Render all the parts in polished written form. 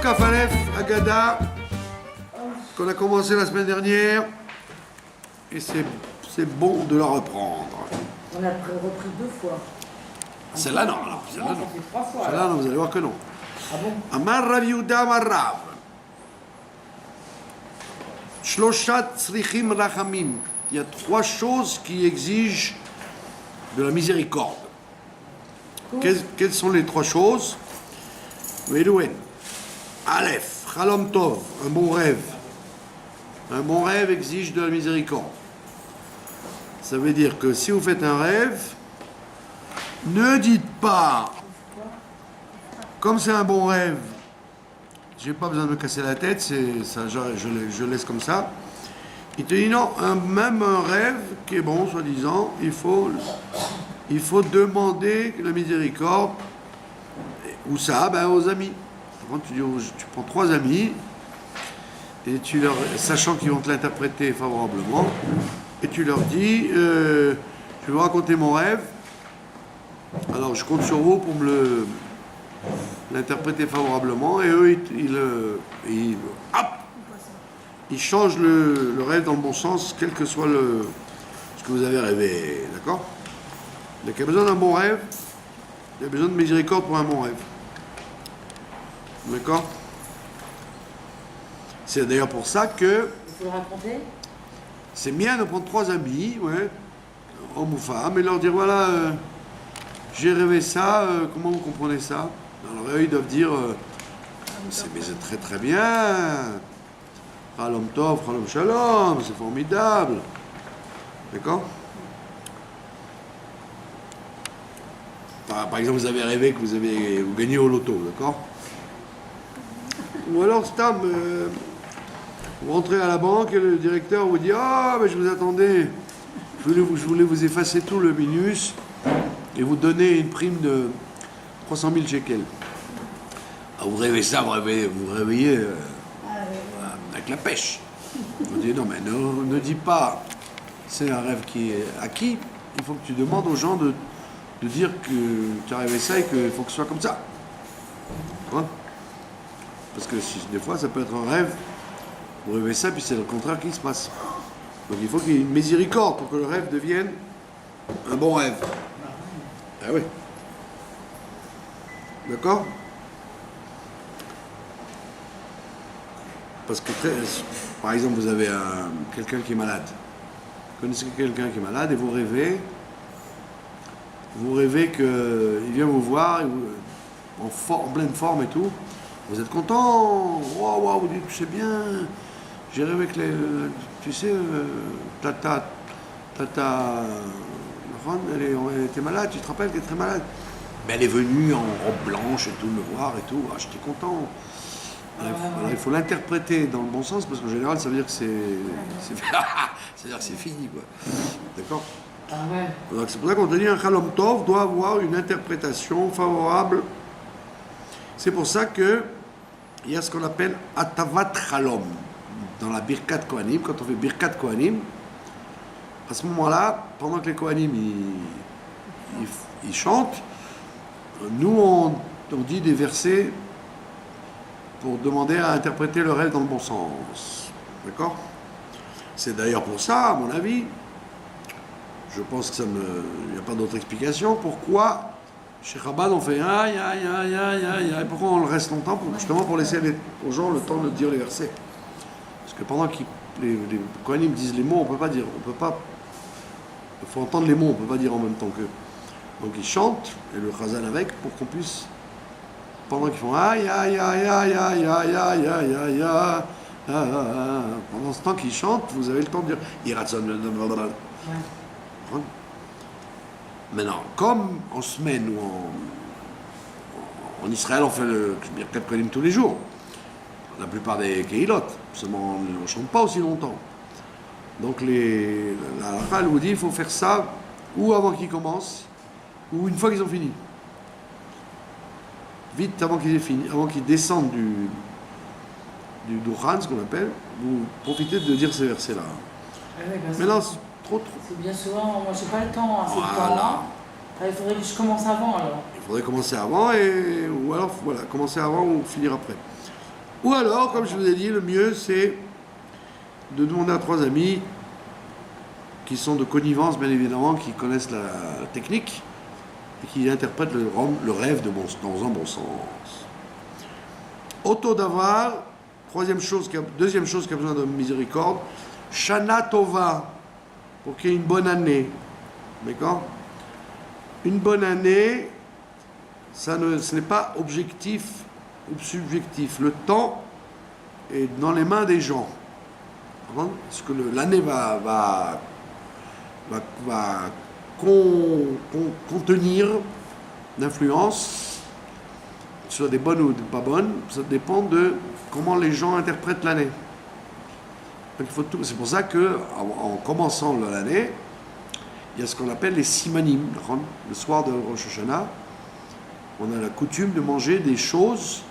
Kafalef, Agada, qu'on a commencé la semaine dernière, et c'est bon de la reprendre. On a repris 2 fois. Celle-là, non. Celle-là, non. Ça fait 3 fois. Celle-là, non, vous allez voir que non. Ah bon? Amar Rav Yehuda Amar Rav. Shloshat Tzrichim Rachamim. Il y a 3 choses qui exigent de la miséricorde. Quelles sont les 3 choses? Velouen. Aleph, Chalom Tov, un bon rêve. Un bon rêve exige de la miséricorde. Ça veut dire que si vous faites un rêve, ne dites pas, comme c'est un bon rêve, j'ai pas besoin de me casser la tête, c'est ça, je laisse comme ça. Il te dit non, même un rêve qui est bon, soi-disant, il faut demander la miséricorde. Où ça? Ben, aux amis. Tu prends 3 amis, et sachant qu'ils vont te l'interpréter favorablement, et tu leur dis, je vais vous raconter mon rêve, alors je compte sur vous pour me l'interpréter favorablement, et eux, ils changent le rêve dans le bon sens, quel que soit ce que vous avez rêvé, d'accord? Donc il y a besoin d'un bon rêve, il y a besoin de miséricorde pour un bon rêve. D'accord? C'est d'ailleurs pour ça que Il faut le raconter. c'est bien de prendre 3 amis, ouais, hommes ou femmes, et leur dire voilà, j'ai rêvé ça, comment vous comprenez ça? Alors eux, ils doivent dire c'est très très bien, Chalom Tov, Chalom Shalom, c'est formidable. D'accord? Par exemple, vous avez rêvé que vous gagnez au loto, d'accord? Ou alors, Stam, vous rentrez à la banque et le directeur vous dit ah, mais je vous attendais, je voulais vous effacer tout le minus et vous donner une prime de 300 000 shekels. Ah, vous rêvez ça, vous réveillez avec la pêche. Vous dites non, mais ne dis pas, c'est un rêve qui est acquis, il faut que tu demandes aux gens de dire que tu as rêvé ça et qu'il faut que ce soit comme ça. Hein? Parce que des fois, ça peut être un rêve, vous rêvez ça, puis c'est le contraire qui se passe. Donc il faut qu'il y ait une miséricorde pour que le rêve devienne un bon rêve. Ah oui. D'accord? Parce que, par exemple, vous avez quelqu'un qui est malade. Vous connaissez quelqu'un qui est malade et vous rêvez qu'il vient vous voir, en pleine forme et tout. Vous êtes content, wow, vous dites, c'est bien, j'ai rêvé que tu sais, Tata, elle était malade, tu te rappelles qu'elle est très malade? Mais elle est venue en robe blanche et tout, me voir et tout, j'étais content. Alors, il faut l'interpréter dans le bon sens, parce qu'en général, ça veut dire que c'est fini, quoi. D'accord? Ah ouais. Donc c'est pour ça qu'on te dit un Chalom Tov doit avoir une interprétation favorable. C'est pour ça que il y a ce qu'on appelle Atavat Chalom dans la Birkat Kohanim. Quand on fait Birkat Kohanim, à ce moment-là, pendant que les Kohanim ils chantent, nous on dit des versets pour demander à interpréter le rêve dans le bon sens. D'accord? C'est d'ailleurs pour ça, à mon avis, je pense que il n'y a pas d'autre explication, pourquoi chez Chabad on fait aïe, pourquoi on le reste longtemps, justement pour laisser aux gens le temps de dire les versets. Parce que pendant que les Kohanim disent les mots, il faut entendre les mots, on ne peut pas dire en même temps qu'eux. Donc ils chantent, et le Chazal avec, pour qu'on puisse, pendant qu'ils font aïe, pendant ce temps qu'ils chantent, vous avez le temps de dire Iratson. Maintenant, comme en semaine ou en Israël, on fait le Birkat Kohanim tous les jours, la plupart des Kehilot, seulement on ne chante pas aussi longtemps. Donc la halakha vous dit qu'il faut faire ça ou avant qu'ils commencent, ou une fois qu'ils ont fini. Vite avant qu'ils aient fini, avant qu'ils descendent du Dukhan, ce qu'on appelle, vous profitez de dire ces versets-là. Mais là, c'est trop. C'est bien souvent, moi j'ai pas le temps à ce temps-là. Il faudrait que je commence avant alors. Il faudrait commencer avant, ou alors voilà, commencer avant ou finir après. Ou alors, comme je vous ai dit, le mieux c'est de demander à 3 amis qui sont de connivence, bien évidemment, qui connaissent la technique et qui interprètent le rêve dans un bon sens. Auto d'avoir, deuxième chose qui a besoin de miséricorde, Shana Tova, pour qu'il y ait une bonne année. D'accord? Une bonne année, ce n'est pas objectif ou subjectif. Le temps est dans les mains des gens. Parce que l'année va contenir l'influence, soit des bonnes ou des pas bonnes, ça dépend de comment les gens interprètent l'année. Donc c'est pour ça que en commençant l'année, il y a ce qu'on appelle les simanim. Le soir de Rosh Hashanah, on a la coutume de manger des choses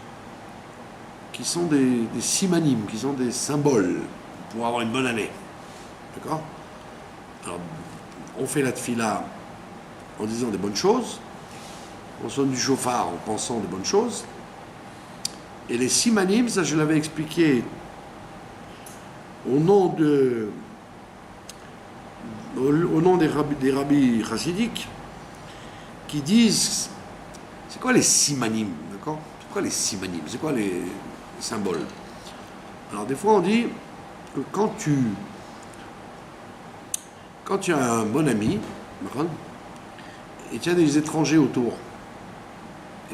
qui sont des simanim, qui sont des symboles pour avoir une bonne année. D'accord? Alors, on fait la tfila en disant des bonnes choses, on sonne du chauffard en pensant des bonnes choses, et les simanim, ça je l'avais expliqué au nom des rabbis chassidiques, qui disent, c'est quoi les simanim, d'accord? C'est quoi les simanim? C'est quoi les symboles? Alors des fois on dit que quand tu as un bon ami, et tu as des étrangers autour,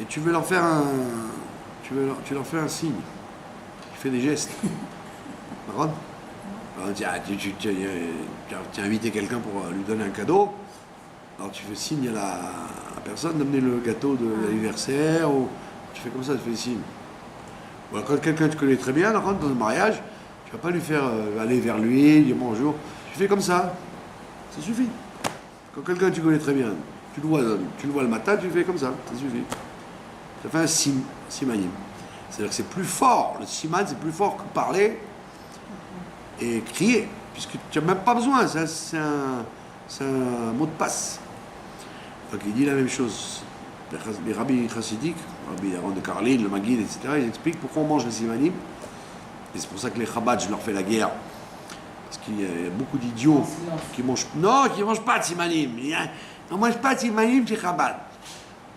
et tu veux leur faire tu leur fais un signe, tu fais des gestes, alors, tu as invité quelqu'un pour lui donner un cadeau, alors tu fais signe à la personne d'amener le gâteau de l'anniversaire, ou tu fais comme ça, tu fais des signes. Ou alors quand quelqu'un que tu connais très bien, dans un mariage, tu ne vas pas lui faire aller vers lui, dire bonjour, tu fais comme ça suffit. Quand quelqu'un que tu connais très bien, tu le vois le matin, tu fais comme ça suffit. Ça fait un simanim. C'est-à-dire que c'est plus fort, le siman c'est plus fort que parler et crier, puisque tu n'as même pas besoin, c'est un mot de passe. Donc il dit la même chose. Les rabbis chassidiques, Rabbi Aaron de Karlin, le Maguid, etc., ils expliquent pourquoi on mange les simanim. Et c'est pour ça que les Chabad, je leur fais la guerre. Parce qu'il y a beaucoup d'idiots qui mangent pas de simanim. On ne mange pas de simanim chez Chabad.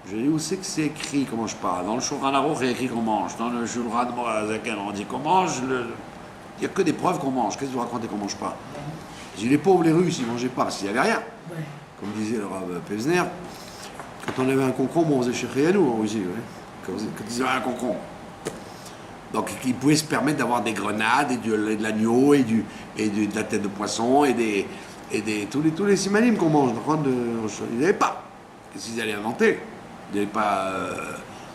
Je dis où c'est que c'est écrit qu'on ne mange pas? Dans le Shulchan Aruch, il y a écrit qu'on mange. Dans le Shulchan Aruch, on dit qu'on mange. Il n'y a que des preuves qu'on mange. Qu'est-ce que vous racontez qu'on ne mange pas? Je dis les pauvres, les Russes, ils ne mangeaient pas parce qu'il n'y avait rien. Comme disait le Rav Pesner, quand on avait un concombre, on faisait chez nous en Russie. Quand ils avaient un concombre. Donc ils pouvaient se permettre d'avoir des grenades et de l'agneau et de la tête de poisson et tous les simanim qu'on mange. Ils n'avaient pas. Qu'est-ce qu'ils allaient inventer? Ils n'avaient pas.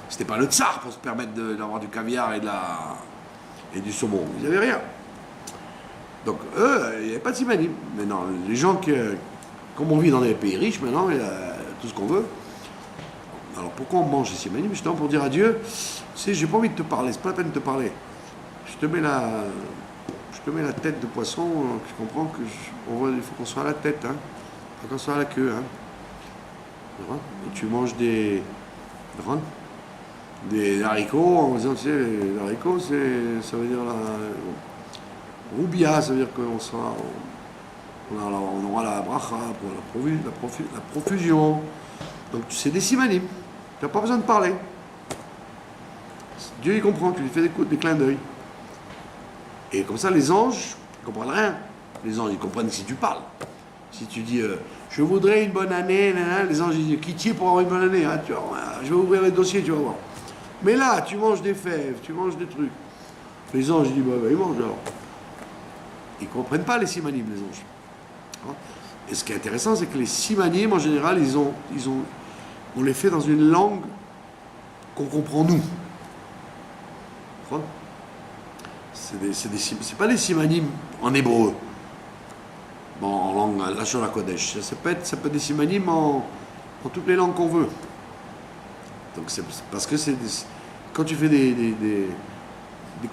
C'était pas le tsar pour se permettre d'avoir du caviar et du saumon. Ils n'avaient rien. Donc eux, il n'y avait pas de simanim. Maintenant, les gens comme on vit dans des pays riches, maintenant, il y a tout ce qu'on veut. Alors pourquoi on mange les simanim? Justement pour dire à Dieu, tu sais, j'ai pas envie de te parler, c'est pas la peine de te parler. Je te mets la tête de poisson, tu comprends que il faut qu'on soit à la tête, hein, pas qu'on soit à la queue, hein. Et tu manges des haricots en disant, tu sais, les haricots, ça veut dire roubia, ça veut dire on aura la bracha pour la profusion. Donc c'est des simanim, tu n'as pas besoin de parler. Dieu il comprend, tu lui fais des clins d'œil. Et comme ça les anges ils ne comprennent rien. Les anges ils comprennent si tu parles. Si tu dis je voudrais une bonne année, les anges ils disent qui t'y est pour avoir une bonne année, hein, tu vois, je vais ouvrir les dossiers, tu vas voir. Mais là tu manges des fèves, tu manges des trucs. Les anges ils disent bah, ils mangent alors. Ils ne comprennent pas les simanim les anges. Et ce qui est intéressant c'est que les simanim en général on les fait dans une langue qu'on comprend nous. C'est pas des simanim en hébreu, en langue Lachon HaKodesh. Ça peut être des simanim en toutes les langues qu'on veut. Donc c'est parce que quand tu fais des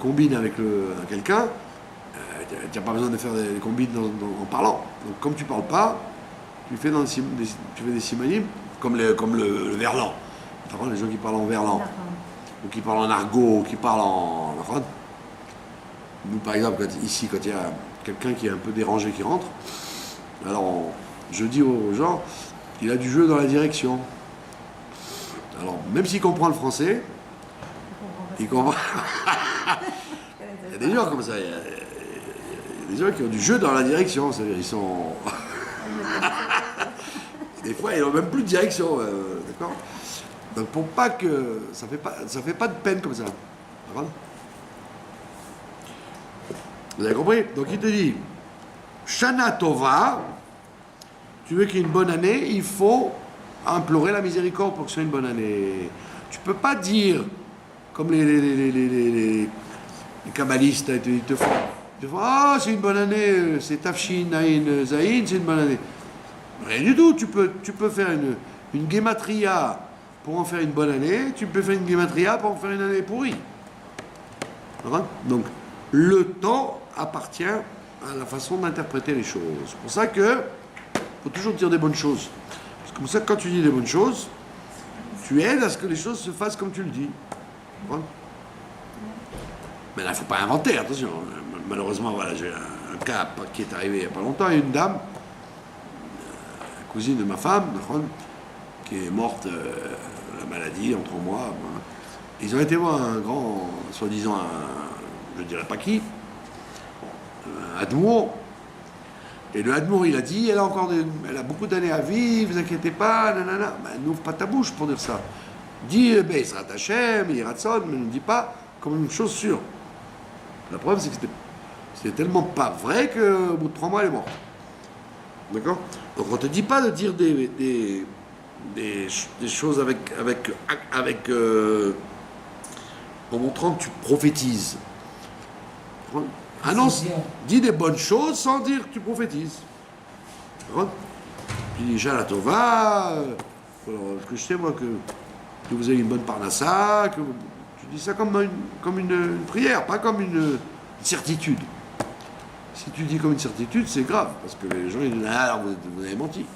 combines avec quelqu'un, tu n'as pas besoin de faire des combines en parlant. Donc comme tu parles pas, tu fais des simanim comme le verlan. Les gens qui parlent en verlan, ou qui parlent en argot, ou qui parlent en Nous, par exemple, ici, quand il y a quelqu'un qui est un peu dérangé qui rentre, alors je dis aux gens, il a du jeu dans la direction. Alors, même s'il comprend le français, il comprend. Il y a des gens comme ça, il y a des gens qui ont du jeu dans la direction, c'est-à-dire ils sont. Des fois, ils n'ont même plus de direction, d'accord? Donc, pour pas que. Ça fait pas de peine comme ça. D'accord? Vous avez compris? Donc, il te dit Shana Tova, tu veux qu'il y ait une bonne année, il faut implorer la miséricorde pour que ce soit une bonne année. Tu peux pas dire, comme les kabbalistes, ils te font ah, c'est une bonne année, c'est Tafshin, Aïn, Zaïn, c'est une bonne année. Rien du tout, tu peux faire une gematria pour en faire une bonne année, tu peux faire une gematria pour en faire une année pourrie. Donc, le temps appartient à la façon d'interpréter les choses. C'est pour ça que faut toujours dire des bonnes choses. Parce que comme ça, quand tu dis des bonnes choses, tu aides à ce que les choses se fassent comme tu le dis. Mais là, il ne faut pas inventer, attention. Malheureusement, voilà, j'ai un cas qui est arrivé il n'y a pas longtemps. Il y a une dame, cousine de ma femme, qui est morte la maladie en 3 mois. Ils ont été voir un grand, soi-disant, je ne dirais pas qui, un Admour. Et le Admour, il a dit, elle a beaucoup d'années à vivre, vous inquiétez pas, nanana. Ben, n'ouvre pas ta bouche pour dire ça. Dis, il sera Hachem, il ratson, mais ne dis pas comme une chose sûre. La preuve, c'est que c'était tellement pas vrai qu'au bout de 3 mois, elle est morte. D'accord? Donc on ne te dit pas de dire des choses en montrant que tu prophétises. Annonce, dis des bonnes choses sans dire que tu prophétises. D'accord? Tu dis, Shana Tova, que je sais moi que vous avez une bonne parnassa, tu dis ça comme une prière, pas comme une certitude. Si tu dis comme une certitude, c'est grave, parce que les gens ils disent ah, vous avez menti.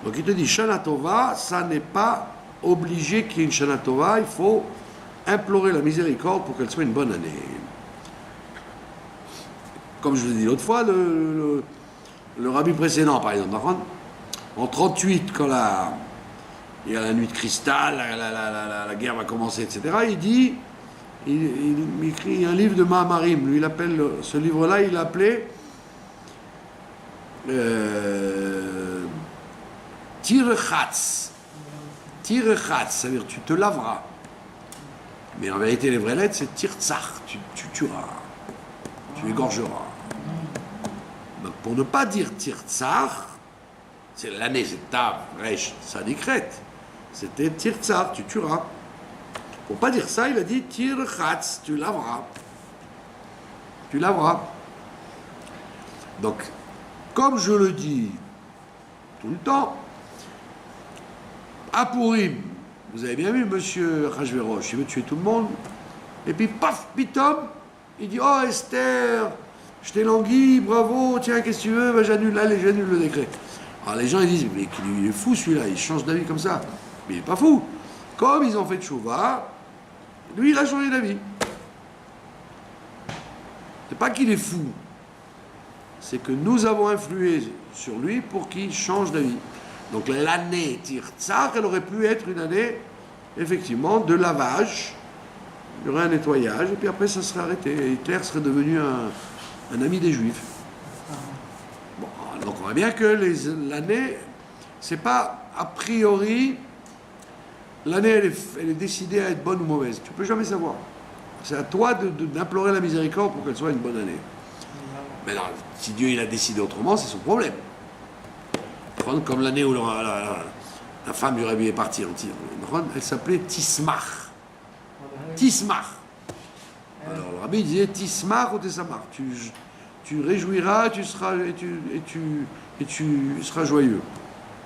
Donc il te dit Shana Tova, ça n'est pas obligé qu'il y ait une Shana Tova, il faut implorer la miséricorde pour qu'elle soit une bonne année. Comme je vous l'ai dit l'autre fois, le rabbi précédent, par exemple, en 38, quand il y a la nuit de cristal, la guerre va commencer, etc., il écrit un livre de Mahamarim. Lui, ce livre-là, il l'appelait Tirchatz. Tirchatz, ça veut dire tu te laveras. Mais en vérité, les vraies lettres, c'est Tirtzach, tu tueras, tu égorgeras. Donc, pour ne pas dire Tirtzach, c'est l'année, c'est Tav, Resh, Sadikret. C'était Tirtzach, tu tueras. Pour pas dire ça, il a dit Tirchatz, tu laveras. Tu laveras. Donc, comme je le dis tout le temps, à Pourim, vous avez bien vu, monsieur Rajverosh, il veut tuer tout le monde. Et puis, paf, pitom, il dit oh Esther, je t'ai langui, bravo, tiens, qu'est-ce que tu veux, ben, j'annule le décret. Alors les gens ils disent mais il est fou celui-là, il change d'avis comme ça. Mais il n'est pas fou. Comme ils ont fait Tchouva, lui il a changé d'avis. C'est pas qu'il est fou, c'est que nous avons influé sur lui pour qu'il change d'avis. Donc l'année Tirtzach, elle aurait pu être une année effectivement de lavage, il y aurait un nettoyage et puis après ça serait arrêté. Et Hitler serait devenu un ami des Juifs. Bon, donc on voit bien que l'année, c'est pas a priori, l'année elle est décidée à être bonne ou mauvaise. Tu peux jamais savoir. C'est à toi d'implorer la miséricorde pour qu'elle soit une bonne année. Mais alors, si Dieu il a décidé autrement, c'est son problème. Comme l'année où la femme du Rabbi est partie, elle s'appelait Tismach. Tismach. Alors le Rabbi disait Tismach ou Tessamach. Tu réjouiras, tu seras joyeux.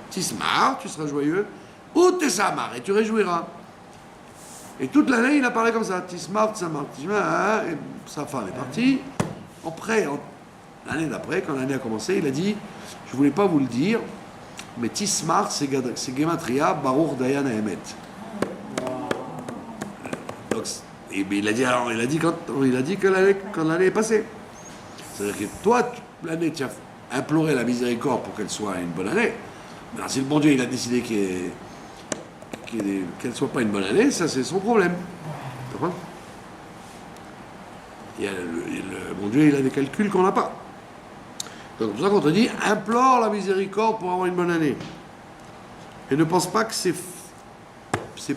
Tismach, tu seras joyeux, ou Tessamach, et tu réjouiras. Et toute l'année, il a parlé comme ça, Tismach, Tessamach. Et sa femme est partie. Après, l'année d'après, quand l'année a commencé, il a dit, je ne voulais pas vous le dire, mais Tismach, c'est Gematria, Baruch Dayan Haemet. Donc, Mais il a dit, alors, il a dit que quand l'année est passée. C'est-à-dire que toi, l'année, tu as imploré la miséricorde pour qu'elle soit une bonne année. Alors, si le bon Dieu il a décidé qu'elle ne soit pas une bonne année, ça c'est son problème. D'accord? Le bon Dieu il a des calculs qu'on n'a pas. Donc c'est pour ça qu'on te dit, implore la miséricorde pour avoir une bonne année. Et ne pense pas que c'est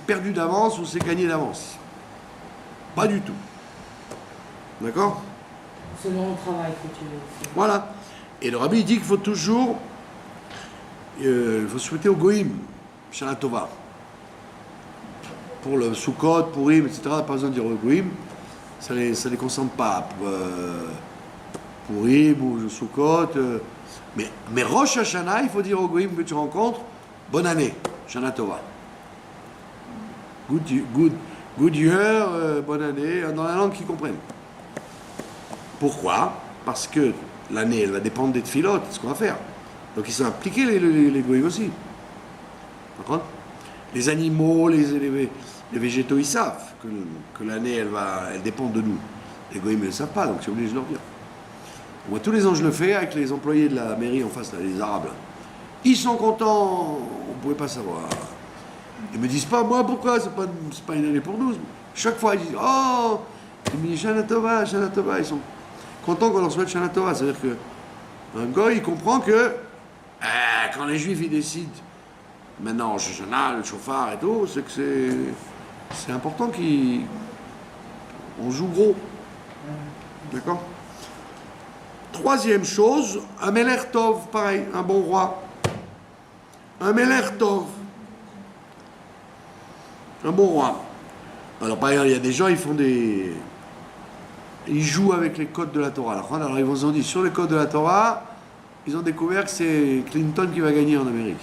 perdu d'avance ou c'est gagné d'avance. Pas du tout. D'accord? Selon le travail que tu veux. Voilà. Et le rabbi il dit qu'il faut toujours il faut souhaiter au Goïm, Shana Tova. Pour le Sukkot, Purim, etc., pas besoin de dire au Goïm, ça les concerne pas. Purim ou Sukkot. Mais Rosh Hashanah, il faut dire au Goïm que tu rencontres, bonne année, Shana Tova. Good year, bonne année, dans la langue qu'ils comprennent. Pourquoi? Parce que l'année, elle va dépendre des tfilotes, ce qu'on va faire. Donc ils sont impliqués, les goïms aussi. D'accord? Les animaux, les végétaux, ils savent que l'année, elle dépend de nous. Les goïms ne le savent pas, donc c'est obligé de leur dire. Moi, tous les ans, je le fais avec les employés de la mairie en face, là, les Arabes. Là. Ils sont contents, on ne pouvait pas savoir. Ils me disent pas, moi, pourquoi c'est pas une année pour nous. Chaque fois, ils disent, oh, ils me disent, Shana Tova, Shana Tova. Ils sont contents qu'on leur souhaite Shana Tova. C'est-à-dire que un gars, il comprend que quand les Juifs, ils décident, maintenant, Shana, le chauffard et tout, c'est que c'est important qu'on joue gros. D'accord? Troisième chose, un Melech Tov, pareil, un bon roi. Un Melech Tov. Un bon roi. Alors, par exemple, il y a des gens, ils jouent avec les codes de la Torah. Alors, ils vous ont dit, sur les codes de la Torah, ils ont découvert que c'est Clinton qui va gagner en Amérique.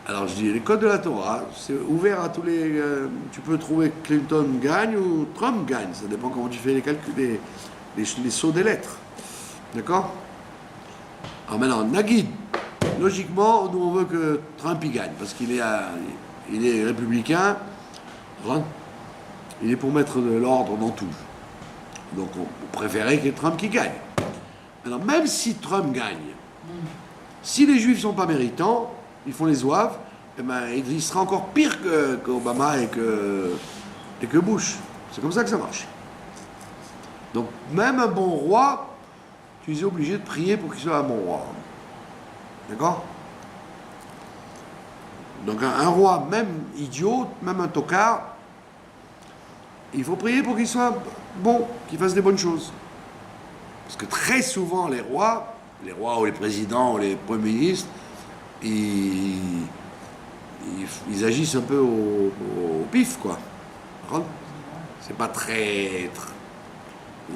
Alors, je dis, les codes de la Torah, c'est ouvert à tous les... tu peux trouver que Clinton gagne ou Trump gagne. Ça dépend comment tu fais les calculs, les sauts des lettres. D'accord? Alors maintenant, Nagid, logiquement, nous on veut que Trump y gagne, parce qu'il est républicain, il est pour mettre de l'ordre dans tout. Donc on préférait que Trump qui gagne. Alors même si Trump gagne, si les Juifs ne sont pas méritants, ils font les zouaves, eh ben, il sera encore pire qu'Obama et que Bush. C'est comme ça que ça marche. Donc même un bon roi, tu es obligé de prier pour qu'il soit un bon roi. D'accord? Donc un roi, même idiot, même un tocard, il faut prier pour qu'il soit bon, qu'il fasse des bonnes choses. Parce que très souvent les rois ou les présidents ou les premiers ministres, ils agissent un peu au pif, quoi. C'est pas très...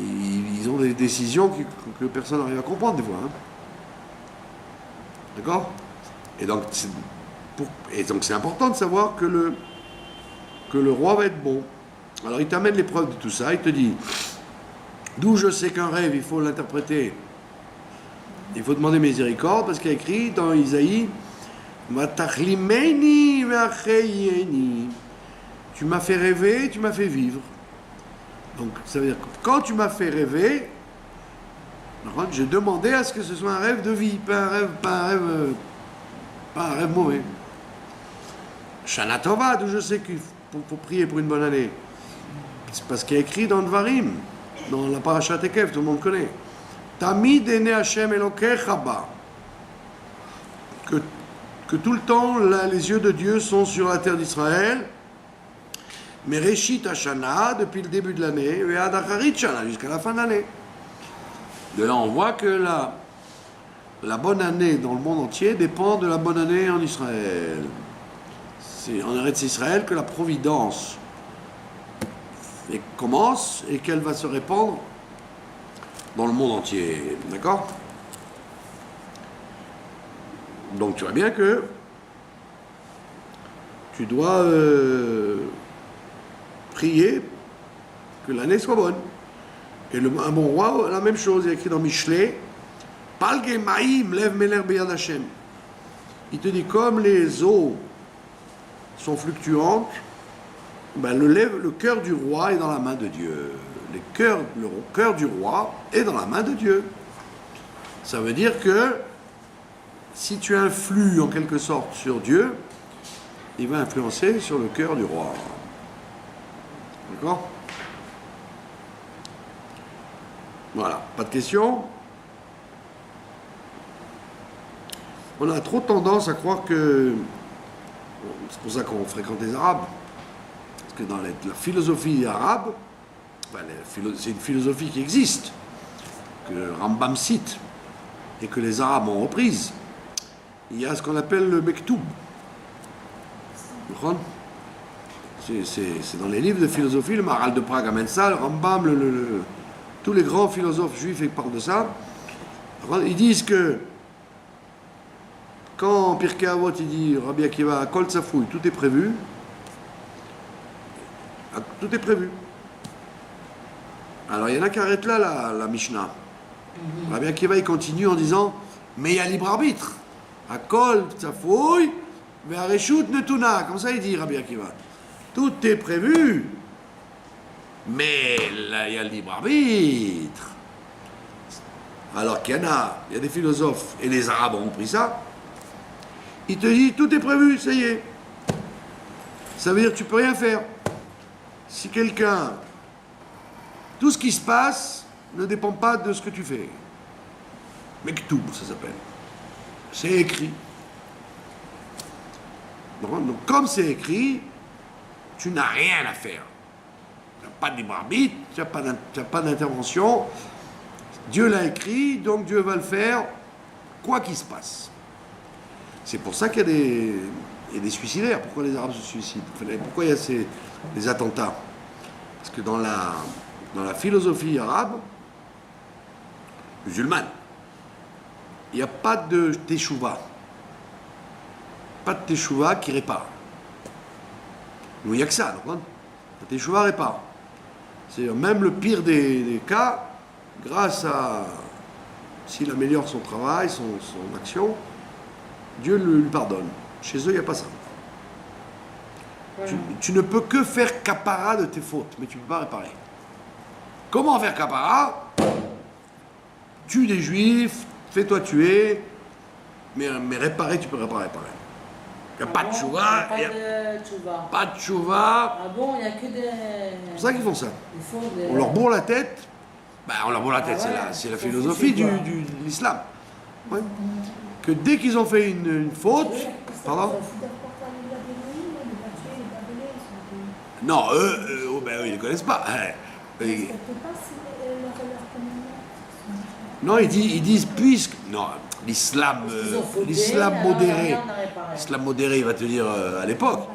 Ils ont des décisions que personne n'arrive à comprendre des fois. Hein. D'accord? Et donc c'est important de savoir que le roi va être bon. Alors il t'amène les preuves de tout ça, il te dit, d'où je sais qu'un rêve, il faut l'interpréter. Il faut demander miséricorde, parce qu'il y a écrit dans Isaïe, Matachlimeni ve'acheyeni. Tu m'as fait rêver, tu m'as fait vivre. Donc ça veut dire que quand tu m'as fait rêver, j'ai demandé à ce que ce soit un rêve de vie, pas un rêve mauvais. Shana Tova, d'où je sais qu'il faut prier pour une bonne année. C'est parce qu'il y a écrit dans Dvarim, dans la Parashat Ekev, tout le monde connaît. Tamid ene Hashem Elokecha ba. Que tout le temps, là, les yeux de Dieu sont sur la terre d'Israël. Mais Reshit Hashana, depuis le début de l'année, et Ad Acharit Shana, jusqu'à la fin de l'année. De là, on voit que la bonne année dans le monde entier dépend de la bonne année en Israël. C'est en Eretz Israël que la providence commence et qu'elle va se répandre dans le monde entier. D'accord? Donc tu vois bien que tu dois prier que l'année soit bonne. Et un bon roi, la même chose, il y a écrit dans Michelet, Palge Maïm lève Meler Beyad Hashem. Il te dit, comme les eaux sont fluctuantes, Ben, le cœur du roi est dans la main de Dieu. Le cœur du roi est dans la main de Dieu. Ça veut dire que si tu influes en quelque sorte sur Dieu, il va influencer sur le cœur du roi. D'accord? Voilà, pas de questions? On a trop tendance à croire que... C'est pour ça qu'on fréquente les Arabes. Parce que dans la philosophie arabe, ben, c'est une philosophie qui existe, que le Rambam cite, et que les Arabes ont reprise. Il y a ce qu'on appelle le Mektoub. C'est dans les livres de philosophie, le Maharal de Prague amène ça, le Rambam, tous les grands philosophes juifs parlent de ça. Ils disent que quand Pirkei Avot il dit Rabbi Akiva, Kol Tsafoui, tout est prévu, tout est prévu. Alors il y en a qui arrêtent là la Mishnah. Rabbi Akiva il continue en disant mais il y a libre arbitre. Akol Tsafoui, Ve'areshut Netuna. Comme ça il dit Rabbi Akiva. Tout est prévu, mais là il y a le libre arbitre. Alors qu'il y a des philosophes, et les Arabes ont pris ça, ils te disent tout est prévu, ça y est. Ça veut dire que tu peux rien faire. Si quelqu'un... Tout ce qui se passe ne dépend pas de ce que tu fais. Mektoub, ça s'appelle. C'est écrit. Donc comme c'est écrit, tu n'as rien à faire. Tu n'as pas de libre arbitre, tu n'as pas d'intervention. Dieu l'a écrit, donc Dieu va le faire, quoi qu'il se passe. C'est pour ça qu'il y a des suicidaires. Pourquoi les Arabes se suicident? Pourquoi il y a des attentats? Parce que dans la philosophie arabe, musulmane, il n'y a pas de teshuva. Pas de teshuva qui répare. Nous, il n'y a que ça. Donc, le teshuva répare. C'est même le pire des cas, grâce à... S'il améliore son travail, son action, Dieu lui pardonne. Chez eux, il n'y a pas ça. Tu ne peux que faire capara de tes fautes, mais tu ne peux pas réparer. Comment faire capara? Tue des juifs, fais-toi tuer, mais réparer, tu peux réparer. Il n'y a pas de tchouva. Pas de tchouva. Ah bon, il n'y a que des... C'est pour ça qu'ils font ça. On leur bourre la tête. Ben, on leur bourre la tête, c'est la philosophie de l'islam. Ouais. Que dès qu'ils ont fait une faute... Pardon? Non, eux, ils ne connaissent pas. Non, ils disent puisque... Non, l'islam modéré. L'islam modéré, il va te dire à l'époque.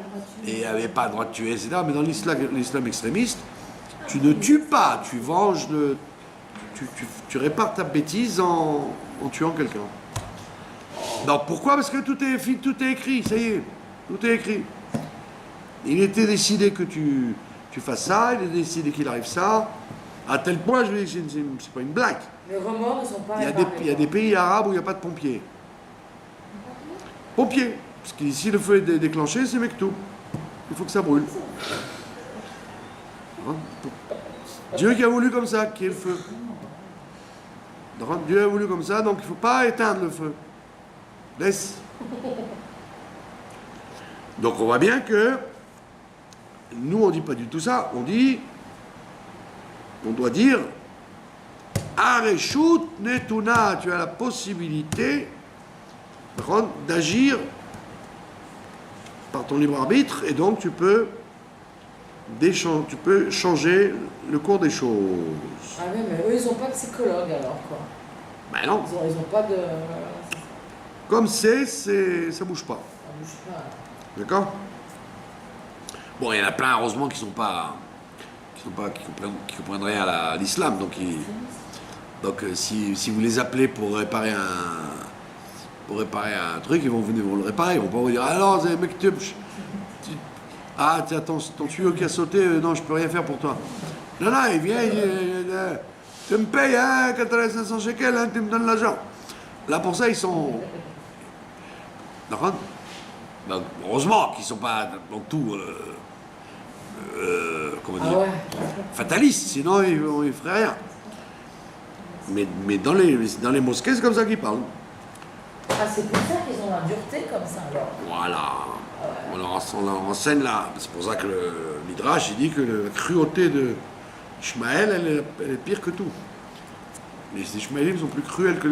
Et il n'y avait pas le droit de tuer, etc. Mais dans l'islam extrémiste, tu ne tues pas, tu venges, tu répares ta bêtise en tuant quelqu'un. Donc pourquoi? Parce que tout est écrit, ça y est, tout est écrit. Il était décidé que tu fasses ça, il est décidé qu'il arrive ça, à tel point, je veux dire, c'est pas une blague. Les remords, ils sont pas réparés. Il y a des pays arabes où il n'y a pas de pompiers. Pompiers, parce que si le feu est déclenché, c'est mektoub. Il faut que ça brûle. Dieu qui a voulu comme ça, qu'il y ait le feu. Dieu a voulu comme ça, donc il ne faut pas éteindre le feu. Laisse. Donc on voit bien que nous on ne dit pas du tout ça, on doit dire Areshut Netuna, tu as la possibilité d'agir par ton libre arbitre et donc tu peux changer le cours des choses. Ah oui, mais eux ils n'ont pas de psychologue alors quoi. Ben non. Ils n'ont pas de... Comme ça bouge pas. Ça bouge pas. D'accord? Bon, il y en a plein, heureusement, qui comprennent rien à l'islam. Donc si vous les appelez pour réparer un truc, ils vont venir le réparer. Ils vont pas vous dire ah non, mec, ton tuyau qui a sauté, non, je peux rien faire pour toi. Non, il vient, tu me payes 500 shekels, tu me donnes l'argent. Là, pour ça, ils sont... D'accord? Donc, heureusement qu'ils ne sont pas dans tout comment Ah dire, ouais. fataliste, sinon ils ne feraient rien. Mais dans les mosquées, c'est comme ça qu'ils parlent. Ah, c'est pour ça qu'ils ont la dureté comme ça alors. Voilà. Ah ouais. On leur enseigne là. C'est pour ça que le Midrash, il dit que la cruauté de Ishmaël, elle est pire que tout. Les Ishmaélites sont plus cruels que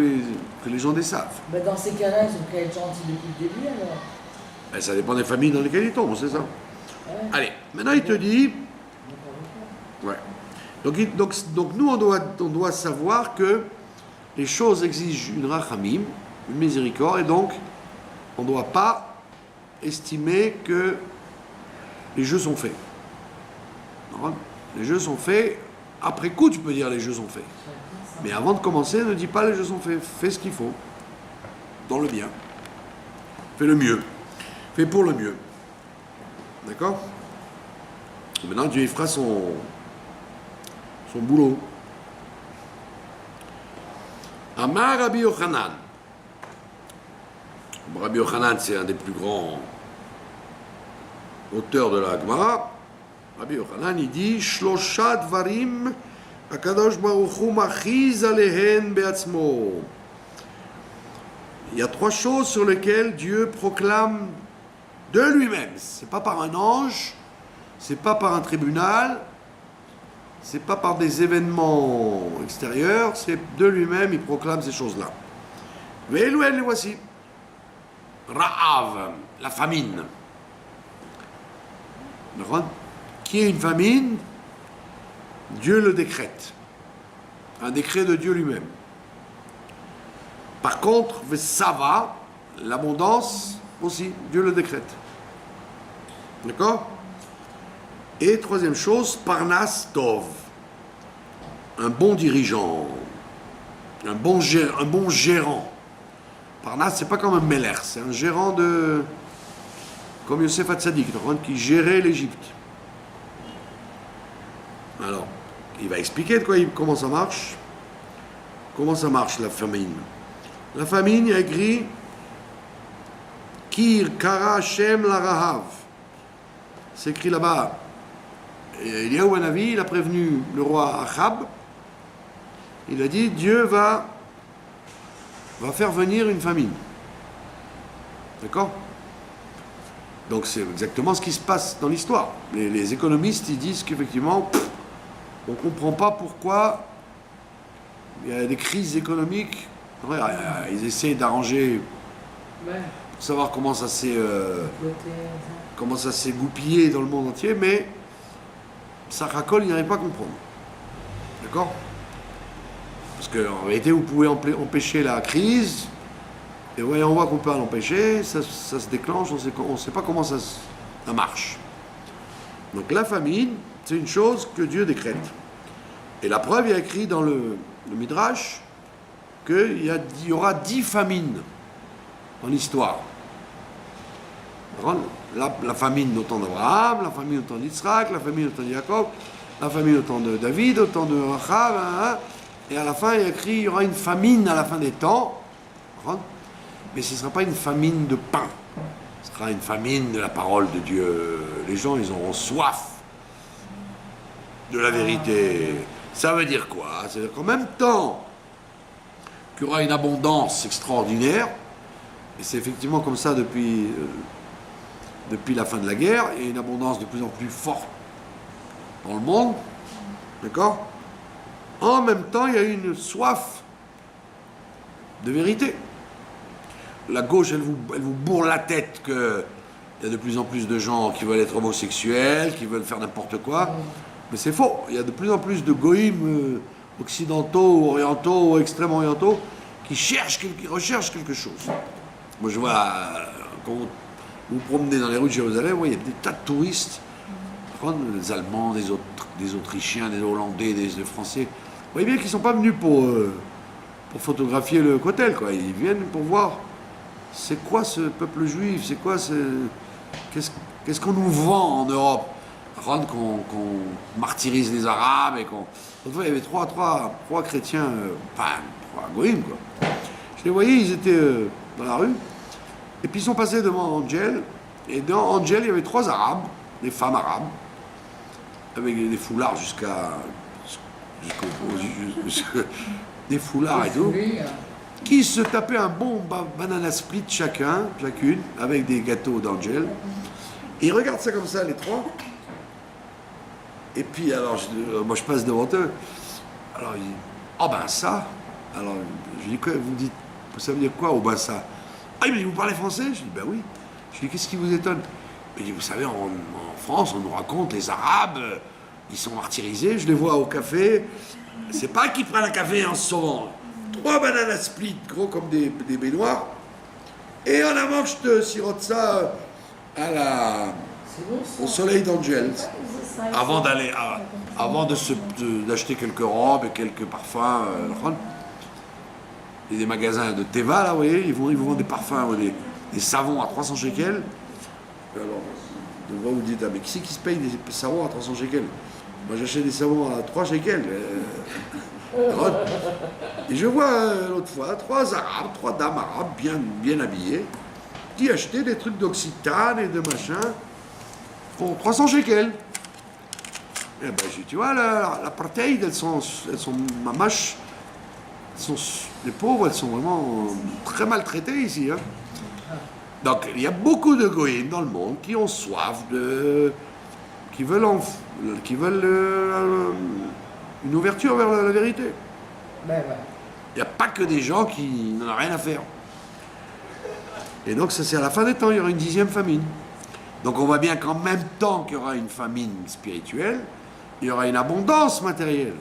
les gens des Saves. Mais dans ces cas-là, ils ont qu'à être gentils depuis le début alors. Ben, ça dépend des familles dans lesquelles ils tombent, c'est ça. Ouais. Allez, maintenant il te dit. Ouais. Donc nous, on doit savoir que les choses exigent une rachamim, une miséricorde, et donc on ne doit pas estimer que les jeux sont faits. Non, les jeux sont faits, après coup tu peux dire les jeux sont faits. Mais avant de commencer, ne dis pas les jeux sont faits, fais ce qu'il faut, dans le bien. Fais le mieux, fais pour le mieux. D'accord? Maintenant Dieu il fera son boulot. Amar Rabbi Yochanan. Rabbi Yochanan, c'est un des plus grands auteurs de la Gemara. Rabbi Yochanan, il dit Shlosha dvarim Akadosh Baruch Hu machiz alehen be'atzmo. Il y a 3 choses sur lesquelles Dieu proclame de lui-même. C'est pas par un ange, c'est pas par un tribunal, c'est pas par des événements extérieurs, c'est de lui-même, il proclame ces choses-là. Ve'eluel, les voici. Ra'av, la famine. Qui est une famine? Dieu le décrète. Un décret de Dieu lui-même. Par contre, Vesava, l'abondance aussi, Dieu le décrète. D'accord? Et 3e chose, Parnas Tov. Un bon dirigeant. Un bon gérant. Parnas, c'est pas comme un Meller, c'est un gérant de. Comme Yosef Hatzadik, qui gérait l'Égypte. Alors, il va expliquer comment ça marche. Comment ça marche la famine? La famine, il y a écrit Kir Kara Shem la Rahav. C'est écrit là-bas. Eliyahu Hanavi, il a prévenu le roi Achab. Il a dit Dieu va faire venir une famine. D'accord? Donc c'est exactement ce qui se passe dans l'histoire. Les économistes, ils disent qu'effectivement, on ne comprend pas pourquoi il y a des crises économiques. Ouais, ils essaient d'arranger pour savoir comment ça s'est goupillé dans le monde entier, mais ça racole, ils n'arrivent pas à comprendre. D'accord? Parce qu'en réalité, vous pouvez empêcher la crise, et voyons, on voit qu'on peut l'empêcher, ça se déclenche, on ne sait pas comment ça marche. Donc la famine, c'est une chose que Dieu décrète. Et la preuve, il y a écrit dans le Midrash qu'il y aura 10 famines dans l'histoire. La famine au temps d'Abraham, la famine au temps d'Yitzhak, la famine au temps de Jacob, la famine au temps de David, au temps de Rachab, et à la fin, il y a écrit il y aura une famine à la fin des temps, mais ce ne sera pas une famine de pain, ce sera une famine de la parole de Dieu. Les gens, ils auront soif de la vérité. Ça veut dire quoi? C'est-à-dire qu'en même temps qu'il y aura une abondance extraordinaire, et c'est effectivement comme ça depuis la fin de la guerre, et une abondance de plus en plus forte dans le monde, d'accord? En même temps, il y a une soif de vérité. La gauche, elle vous bourre la tête qu'il y a de plus en plus de gens qui veulent être homosexuels, qui veulent faire n'importe quoi. Mais c'est faux. Il y a de plus en plus de goïms occidentaux, orientaux, extrêmement orientaux, qui recherchent quelque chose. Moi, je vois, quand vous vous promenez dans les rues de Jérusalem, il y a des tas de touristes, des Allemands, des Autrichiens, des Hollandais, des Français. Vous voyez bien qu'ils ne sont pas venus pour photographier le Kotel, quoi. Ils viennent pour voir c'est quoi ce peuple juif, c'est quoi qu'est-ce qu'on nous vend en Europe, qu'on martyrise les Arabes et qu'on. Autrefois, il y avait trois chrétiens, enfin, 3 goïms, quoi. Je les voyais, ils étaient dans la rue, et puis ils sont passés devant Angel, et dans Angel, il y avait 3 Arabes, des femmes arabes, avec des foulards des foulards et tout, qui se tapaient un bon banana split chacune, avec des gâteaux d'Angel. Et ils regardent ça comme ça, les trois. Et puis, alors, moi, je passe devant eux. Alors, ils disent, oh ben ça. Alors, je dis, quoi, vous dites, ça veut dire quoi, oh ben ça? Ah, il me dit, vous parlez français? Je dis, ben oui. Je dis, qu'est-ce qui vous étonne? Il dit, vous savez, en France, on nous raconte, les Arabes, ils sont martyrisés, je les vois au café. C'est pas qu'ils prennent un café en se sauvant. 3 bananas split, gros comme des baignoires. Et en avant, je te sirote ça au soleil d'Angel. Avant d'acheter quelques robes et quelques parfums. Il y a des magasins de Teva, là, vous voyez, ils vous vendent des parfums, des savons à 300 shekels. Alors, vous dites, ah, mais qui c'est qui se paye des savons à 300 shekels? Moi, j'achète des savons à 3 shekels. Et je vois l'autre fois 3 Arabes, 3 dames arabes bien habillées, qui achetaient des trucs d'Occitane et de machin pour 300 shekels. Et ben, tu vois, l'apartheid, elles sont mamaches, les pauvres, elles sont vraiment très maltraitées ici. Hein. Donc, il y a beaucoup de goïms dans le monde qui ont soif qui veulent une ouverture vers la vérité. Ben ouais. Il n'y a pas que des gens qui n'en ont rien à faire. Et donc, ça, c'est à la fin des temps, il y aura une 10e famine. Donc, on voit bien qu'en même temps qu'il y aura une famine spirituelle, il y aura une abondance matérielle.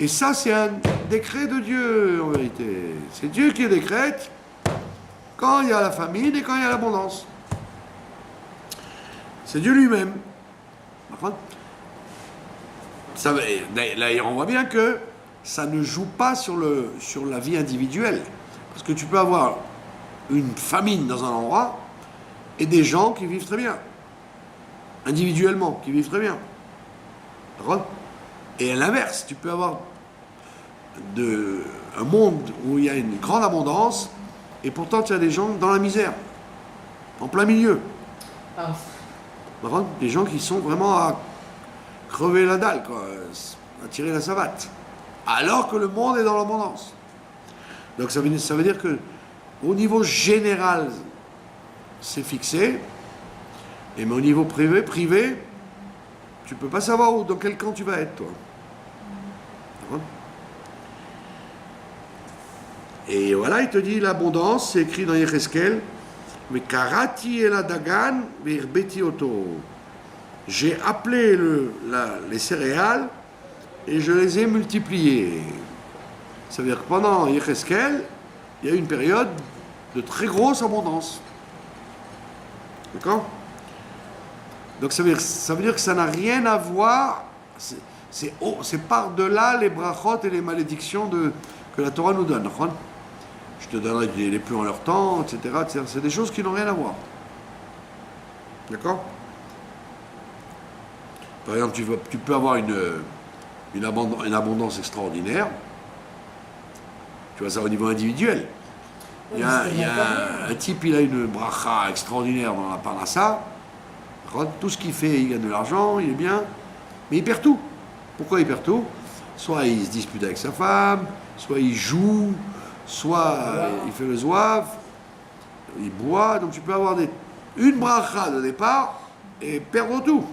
Et ça, c'est un décret de Dieu, en vérité. C'est Dieu qui décrète quand il y a la famine et quand il y a l'abondance. C'est Dieu lui-même. Là, on voit bien que ça ne joue pas sur la vie individuelle. Parce que tu peux avoir une famine dans un endroit et des gens qui vivent très bien. Individuellement, qui vivent très bien. Et à l'inverse, tu peux avoir un monde où il y a une grande abondance et pourtant tu as des gens dans la misère, en plein milieu. Ah. Des gens qui sont vraiment à crever la dalle, quoi, à tirer la savate, alors que le monde est dans l'abondance. Donc ça veut dire que au niveau général, c'est fixé, mais au niveau privé, tu peux pas savoir dans quel camp tu vas être, toi. Et voilà, il te dit l'abondance, c'est écrit dans Yecheskel, mais karati el dagan ve'irbeti oto. J'ai appelé les céréales et je les ai multipliées. Ça veut dire que pendant Yecheskel, il y a eu une période de très grosse abondance. D'accord? Donc ça veut dire que ça n'a rien à voir, c'est par-delà les brachot et les malédictions que la Torah nous donne. Je te donnerai les pluies en leur temps, etc. C'est des choses qui n'ont rien à voir. D'accord? Par exemple, tu peux avoir une abondance extraordinaire. Tu vois ça au niveau individuel. Il y a un type, il a une bracha extraordinaire dans la parnassa. Tout ce qu'il fait, il gagne de l'argent, il est bien, mais il perd tout. Pourquoi il perd tout? Soit il se dispute avec sa femme, soit il joue, soit il fait le zouave, il boit. Donc tu peux avoir une bracha de départ et perdre tout.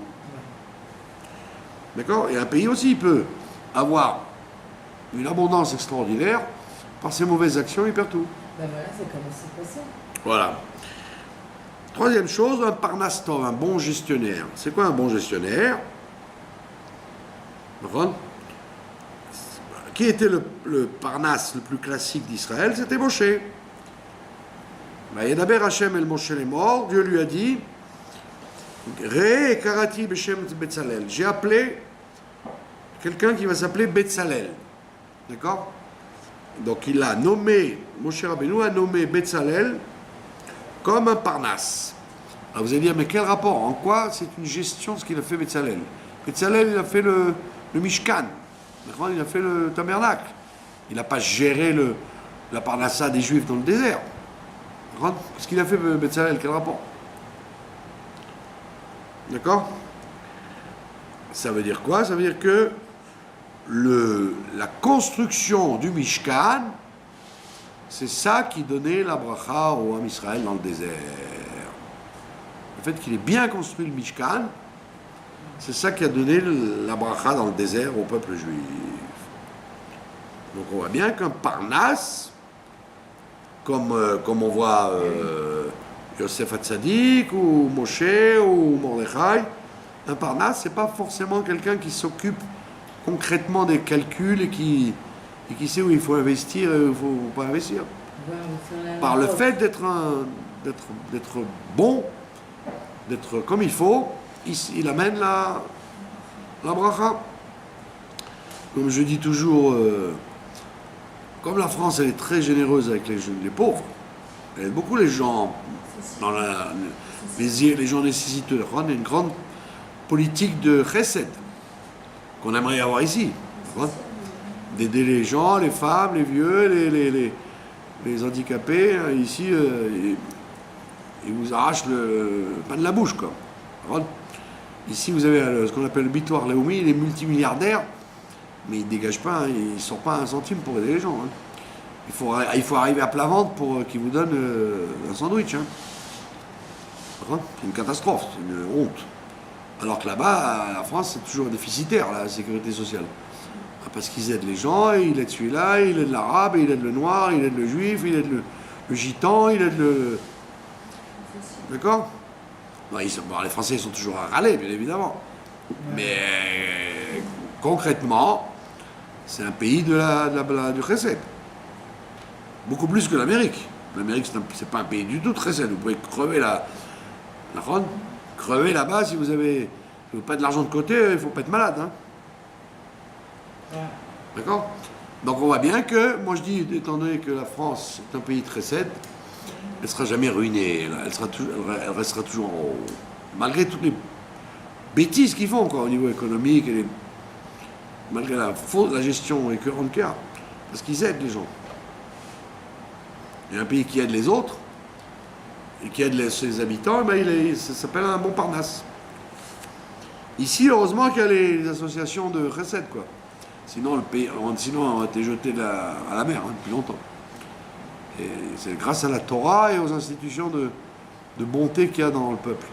D'accord? Et un pays aussi, il peut avoir une abondance extraordinaire, par ses mauvaises actions, il perd tout. Ben voilà, c'est comme c'est passé. Voilà. Troisième chose, un parnastov, un bon gestionnaire. C'est quoi un bon gestionnaire? Qui était le parnas le plus classique d'Israël? C'était Moshe. Yadaber Hashem el Moshe est mort. Dieu lui a dit Re karati beshem Betzalel. J'ai appelé quelqu'un qui va s'appeler Betzalel. D'accord? Donc il a nommé, Moshe Rabbeinu a nommé Betzalel comme un parnasse. Alors vous allez dire, mais quel rapport? En quoi c'est une gestion de ce qu'il a fait Betzalel? Betzalel, il a fait le Mishkan. Il a fait le tabernacle. Il n'a pas géré la parnassa des Juifs dans le désert. Qu'est-ce qu'il a fait Betzalel? Quel rapport? D'accord? Ça veut dire quoi? Ça veut dire que la construction du Mishkan, c'est ça qui donnait la bracha au Ham Israël dans le désert. Le fait qu'il ait bien construit le Mishkan, c'est ça qui a donné la bracha dans le désert au peuple juif. Donc on voit bien qu'un Parnasse, comme on voit Yosef Hatzadik ou Moshe ou Mordechai, un Parnasse, c'est pas forcément quelqu'un qui s'occupe concrètement des calculs et qui sait où il faut investir et où il ne faut pas investir. Par le fait d'être bon, d'être comme il faut, il amène la bracha. Comme je dis toujours, comme la France elle est très généreuse avec les pauvres, elle aide beaucoup les gens, les gens nécessiteux. On a une grande politique de chesed qu'on aimerait avoir ici, d'aider les gens, les femmes, les vieux, les handicapés. Ici, ils vous arrachent le pain de la bouche, quoi. Ici, vous avez ce qu'on appelle le bitoire Léomi, il est multimilliardaire, mais il ne dégage pas, il ne sort pas un centime pour aider les gens. Il faut arriver à plat ventre pour qu'ils vous donnent un sandwich. C'est une catastrophe, c'est une honte. Alors que là-bas, la France, c'est toujours déficitaire, la sécurité sociale. Parce qu'ils aident les gens, ils aident celui-là, ils aident l'arabe, ils aident le noir, ils aident le juif, ils aident le gitan, ils aident le... D'accord? Les Français, ils sont toujours à râler, bien évidemment. Mais concrètement, c'est un pays du chesed. Beaucoup plus que l'Amérique. L'Amérique, c'est pas un pays du tout de chesed. Vous pouvez crever crever là-bas si vous n'avez pas de l'argent de côté, il ne faut pas être malade. D'accord? Donc on voit bien que, moi je dis, étant donné que la France est un pays très chesed, elle ne sera jamais ruinée, elle restera toujours en haut. Malgré toutes les bêtises qu'ils font au niveau économique, malgré la gestion écœurante qu'il y a, parce qu'ils aident les gens. Il y a un pays qui aide les autres, et qui aide ses habitants, ça s'appelle un Montparnasse. Ici, heureusement qu'il y a les associations de chesed, quoi. Sinon, on a été jeté à la mer depuis longtemps. Et c'est grâce à la Torah et aux institutions de bonté qu'il y a dans le peuple.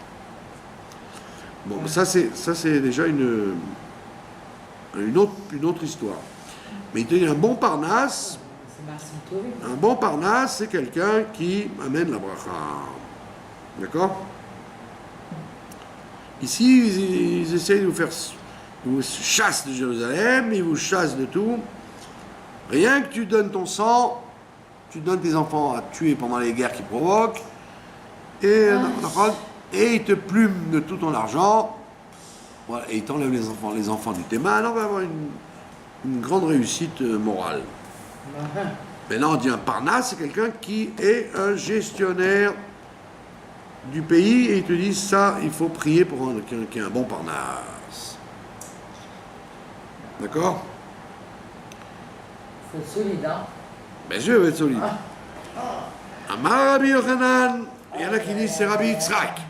Bon, ça c'est déjà une autre histoire. Mais il y a un bon Parnasse. Un bon Parnasse, c'est quelqu'un qui amène la bracha. D'accord? Ici, ils essayent de ils vous chassent de Jérusalem, ils vous chassent de tout. Rien que tu donnes ton sang, tu donnes tes enfants à tuer pendant les guerres qu'ils provoquent, et ils te plument de tout ton argent, voilà, et ils t'enlèvent les enfants du Théma. Alors on va avoir une grande réussite morale. Maintenant, on dit un Parnasse, c'est quelqu'un qui est un gestionnaire du pays, et ils te disent ça, il faut prier pour quelqu'un qui est un bon Parnasse. D'accord? Il faut être solide, hein? Bien sûr, il faut être solide. Amar Rabbi Yochanan, il y en a qui disent c'est Rabbi Yitzhak.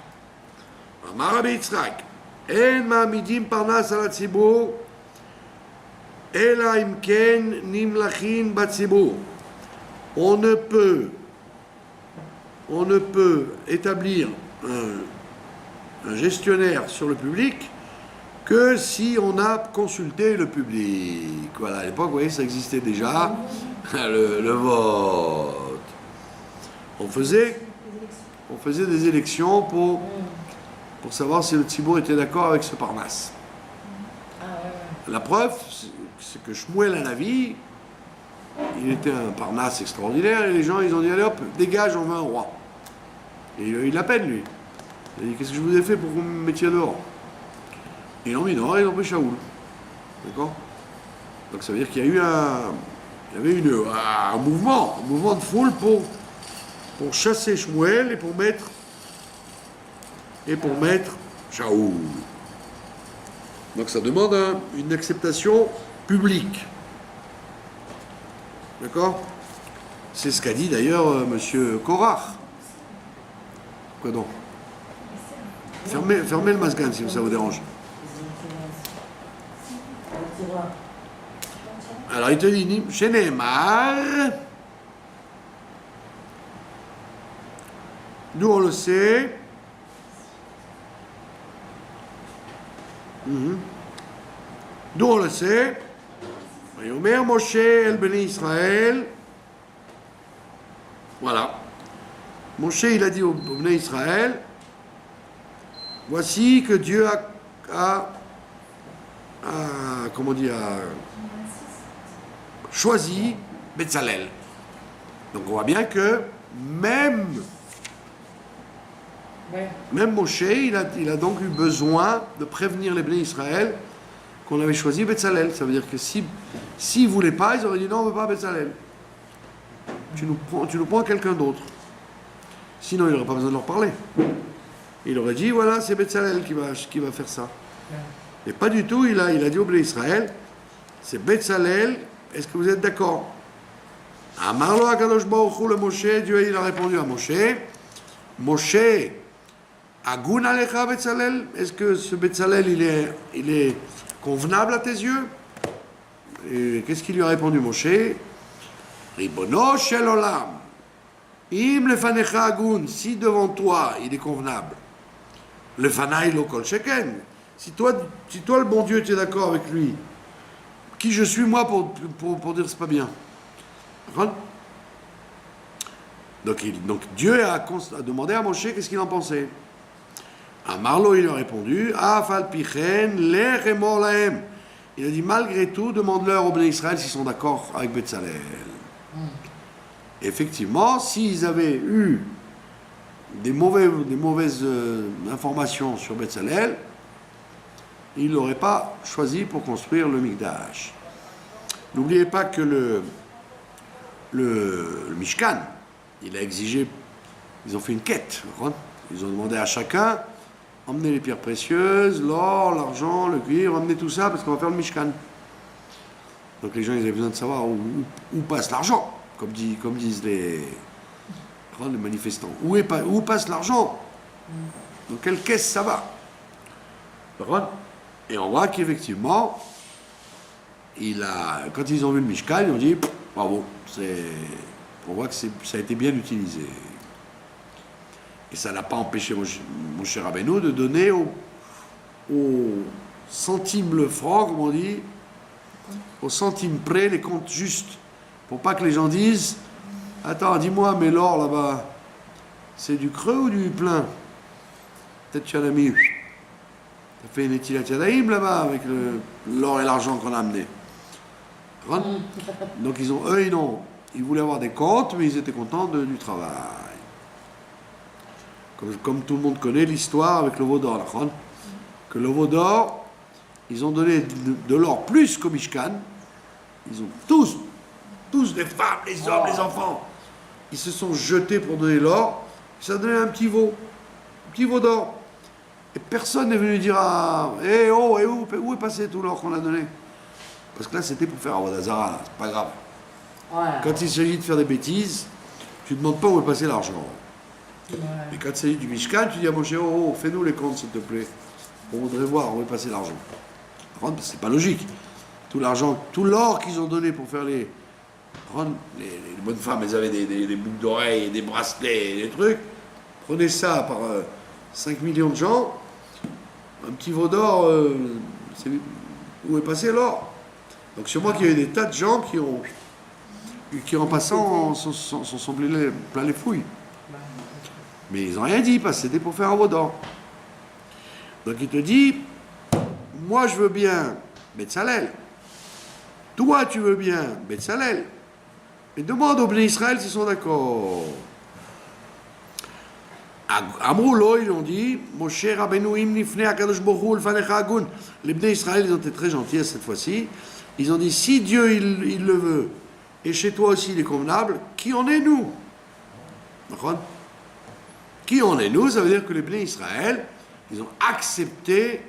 Amar Rabbi Yitzhak, En ma'amidim parnas al hatzibur, ela im ken nimlachin batzibur. On ne peut établir un gestionnaire sur le public que si on a consulté le public. Voilà, à l'époque, vous voyez, ça existait déjà, le vote. On faisait des élections pour savoir si le Tzibour était d'accord avec ce Parnasse. La preuve, c'est que Shmuel Hanavi, il était un Parnasse extraordinaire, et les gens, ils ont dit, allez hop, dégage, on veut un roi. Et il a eu de la peine, lui. Il a dit, qu'est-ce que je vous ai fait pour que vous me mettiez dehors? Et ils l'ont mis dehors, ils ont pris Shaoul. D'accord? Donc ça veut dire qu'il y a eu un mouvement de foule pour chasser Shmuel et pour mettre Shaoul. Donc ça demande une acceptation publique. D'accord? C'est ce qu'a dit d'ailleurs monsieur Korach. Quoi donc? Fermez le masgan si ça vous dérange. dire-là? Alors il te dit, chez Neymar, d'où on le sait, d'où on le sait, Omer Moshe el Bnei Israël, voilà, Moshe il a dit au Bnei Israël, voici que Dieu comment dire, choisi Betzalel. Donc on voit bien que même Moshe, il a donc eu besoin de prévenir les Bnei Israël qu'on avait choisi Betzalel. Ça veut dire que s'ils ne voulaient pas, ils auraient dit non, on ne veut pas Betzalel. Tu nous prends quelqu'un d'autre. Sinon, il n'aurait pas besoin de leur parler. Il aurait dit, voilà, c'est Betzalel qui va faire ça. Et pas du tout, il a dit au Bnei Israël, c'est Betzalel, est-ce que vous êtes d'accord? Amarlo Akadosh Baruch Hu le Moshe, Dieu il a répondu à Moshe, Moshe, Agun Alecha Betzalel, est-ce que ce Betzalel il est convenable à tes yeux? Et qu'est-ce qu'il lui a répondu Moshe? Ribono Shel Olam, Im lefanecha Agun, si devant toi il est convenable, lefanai lo kol sheken, si toi le bon Dieu tu es d'accord avec lui, qui je suis moi pour dire c'est pas bien? Donc Dieu a demandé à Moshe qu'est-ce qu'il en pensait. À Marlo il a répondu Afal pichen lechem lahem. Il a dit malgré tout demande-leur aux Bnei Israël s'ils sont d'accord avec Betzalel. Effectivement, s'ils avaient eu des mauvaises informations sur Betzalel, ils ne l'auraient pas choisi pour construire le Mikdash. N'oubliez pas que le Mishkan, il a exigé, ils ont fait une quête. Ils ont demandé à chacun, emmenez les pierres précieuses, l'or, l'argent, le cuivre, emmenez tout ça parce qu'on va faire le Mishkan. Donc les gens, ils avaient besoin de savoir où passe l'argent, comme disent les manifestants. Où passe l'argent? Dans quelle caisse ça va? Et on voit qu'effectivement, quand ils ont vu le Mishkan, ils ont dit bravo, on voit que ça a été bien utilisé. Et ça n'a pas empêché mon cher Rabbeinu de donner au centime le franc, comme on dit, au centime près les comptes justes, pour pas que les gens disent attends, dis-moi, mais l'or là-bas, c'est du creux ou du plein? Peut-être tu en as mis. Ça fait une étilat yadaïm là-bas avec l'or et l'argent qu'on a amené. Donc ils voulaient avoir des comptes, mais ils étaient contents du travail. Comme tout le monde connaît l'histoire avec le veau d'or. Que le veau d'or, ils ont donné de l'or plus qu'au Mishkan. Ils ont tous les femmes, les hommes, les enfants, ils se sont jetés pour donner l'or. Ça a donné un petit veau d'or. Et personne n'est venu dire où est passé tout l'or qu'on a donné? Parce que là, c'était pour faire Avodah Zara, c'est pas grave. Ouais. Quand il s'agit de faire des bêtises, tu ne demandes pas où est passé l'argent. Ouais. Et quand il s'agit du Mishkan, tu dis à Moshe, fais-nous les comptes, s'il te plaît. On voudrait voir où est passé l'argent. C'est pas logique. Tout l'or qu'ils ont donné pour faire les bonnes femmes, elles avaient des boucles d'oreilles, des bracelets, des trucs. Prenez ça par 5 millions de gens, un petit veau d'or, où est passé l'or? Donc c'est moi qu'il y a eu des tas de gens qui en passant sont plein les fouilles. Mais ils n'ont rien dit, parce que c'était pour faire un veau d'or. Donc il te dit, moi je veux bien Betzalel, toi tu veux bien Betzalel, mais demande aux Bnei Israël s'ils sont d'accord. Amroulo, ils ont dit, Moshe Rabbeinu im nifnei HaKadosh Baruch Hu lefanecha agun. Les Bnei Israël, ils ont été très gentils à cette fois-ci. Ils ont dit, si Dieu il le veut, et chez toi aussi il est convenable, qui en est nous? Qui en est nous? Ça veut dire que les Bnei Israël, ils ont accepté,